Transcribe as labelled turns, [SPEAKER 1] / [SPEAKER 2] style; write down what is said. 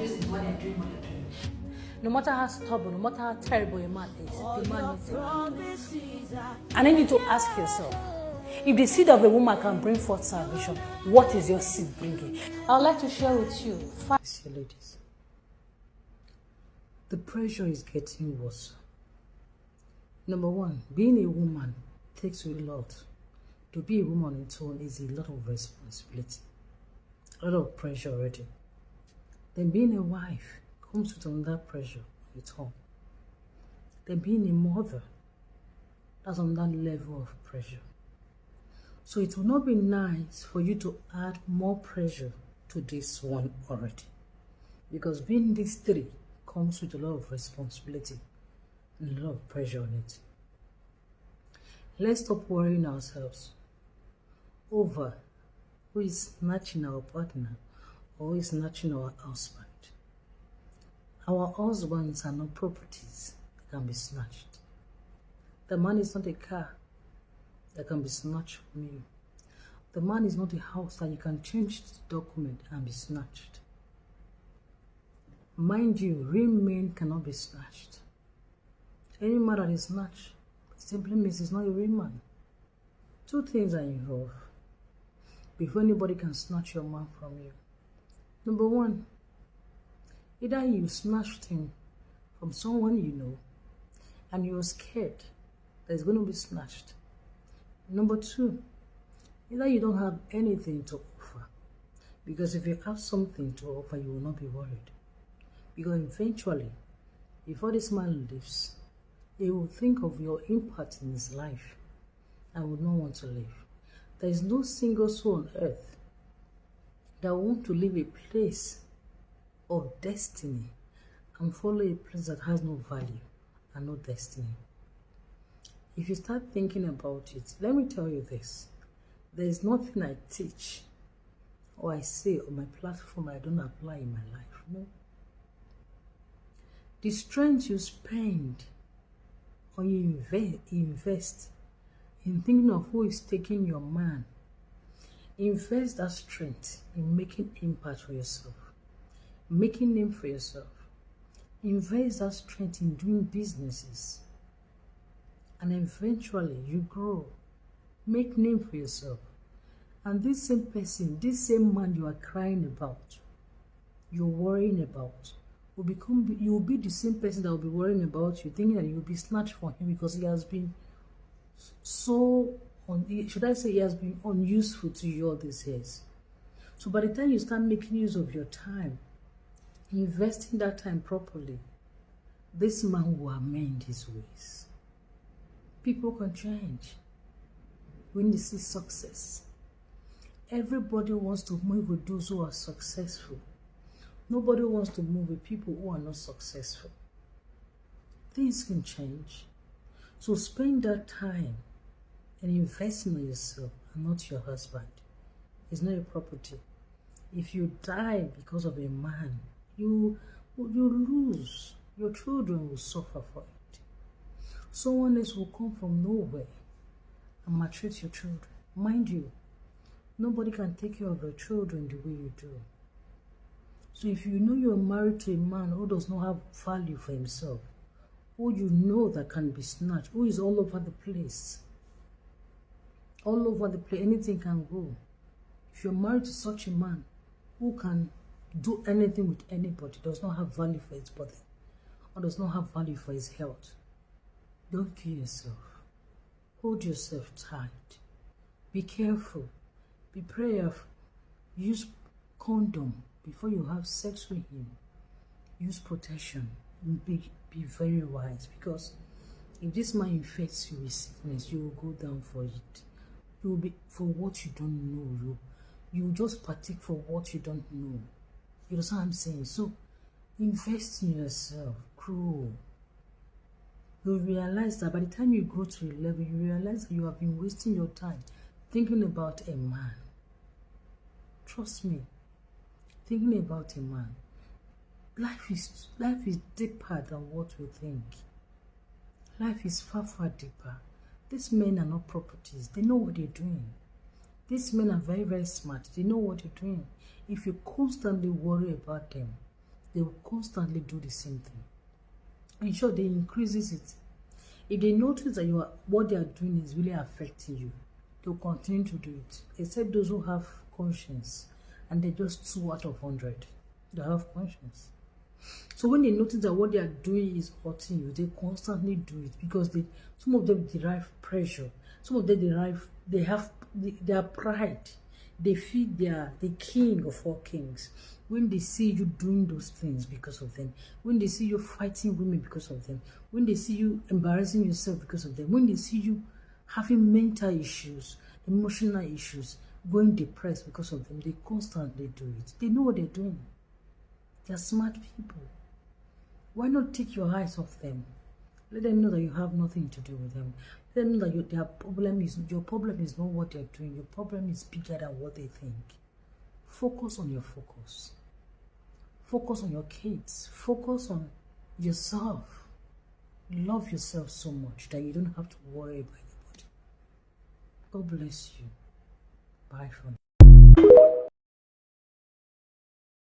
[SPEAKER 1] reasons why they're doing what they're doing.
[SPEAKER 2] No matter how stubborn, no matter how terrible a man is, the man needs a man. And then you need to ask yourself, if the seed of a woman can bring forth salvation, what is your seed bringing? I would like to share with you 5 ladies. The pressure is getting worse. Number 1, being a woman takes a lot. To be a woman in turn is a lot of responsibility, a lot of pressure already. Then being a wife comes with another pressure on its own. Then being a mother, that's another level of pressure. So it will not be nice for you to add more pressure to this one already. Because being these 3 comes with a lot of responsibility and a lot of pressure on it. Let's stop worrying ourselves over who is snatching our partner or who is snatching our husband. Our husbands are not properties that can be snatched. The man is not a car that can be snatched from you. The man is not a house that you can change the document and be snatched. Mind you, real men cannot be snatched. Any man that is snatched simply means he's not a real man. 2 things are involved before anybody can snatch your man from you. Number 1, either you snatched him from someone you know and you're scared that it's going to be snatched. Number 2, either you don't have anything to offer, because if you have something to offer, you will not be worried. Because eventually, before this man leaves, he will think of your impact in his life and would not want to leave. There is no single soul on earth that want to leave a place of destiny and follow a place that has no value and no destiny. If you start thinking about it, let me tell you this. There is nothing I teach or I say on my platform I don't apply in my life. No. The strength you spend or you invest in thinking of who is taking your man, invest that strength in making impact for yourself, making name for yourself. Invest that strength in doing businesses, and eventually you grow, make name for yourself. And this same person, this same man you are crying about, you're worrying about, you will be the same person that will be worrying about you, thinking that you will be snatched from him because he has been he has been unuseful to you all these years. So by the time you start making use of your time, investing that time properly, this man will amend his ways. People can change when they see success. Everybody wants to move with those who are successful. Nobody wants to move with people who are not successful. Things can change. So spend that time and invest in yourself and not your husband. It's not a property. If you die because of a man, you lose. Your children will suffer for it. Someone else will come from nowhere and maltreat your children. Mind you, nobody can take care of your children the way you do. So if you know you're married to a man who does not have value for himself, who you know that can be snatched, who is all over the place, anything can go. If you're married to such a man who can do anything with anybody, does not have value for his body, or does not have value for his health, don't kill yourself. Hold yourself tight. Be careful. Be prayerful. Use condom before you have sex with him. Use protection. Be very wise, because if this man infects you with sickness, you will go down for it. You will be for what you don't know. You just partake for what you don't know. You know what I'm saying? So invest in yourself. Grow. You realize that by the time you grow to a level, you realize that you have been wasting your time thinking about a man. Trust me. Thinking about a man. Life is deeper than what we think. Life is far, far deeper. These men are not properties. They know what they're doing. These men are very, very smart. They know what they're doing. If you constantly worry about them, they will constantly do the same thing. In short, they increases it. If they notice that what they are doing is really affecting you, they'll continue to do it. Except those who have conscience, and they're just 2 out of 100. They have conscience. So when they notice that what they are doing is hurting you, they constantly do it because some of them derive pressure. Some of them they have their pride. They feel they are the king of all kings. When they see you doing those things because of them, when they see you fighting women because of them, when they see you embarrassing yourself because of them, when they see you having mental issues, emotional issues, going depressed because of them, they constantly do it. They know what they're doing. They're smart people. Why not take your eyes off them? Let them know that you have nothing to do with them. Let them know that your problem is not what they're doing. Your problem is bigger than what they think. Focus on your focus. Focus on your kids. Focus on yourself. Love yourself so much that you don't have to worry about anybody. God bless you. Bye for now.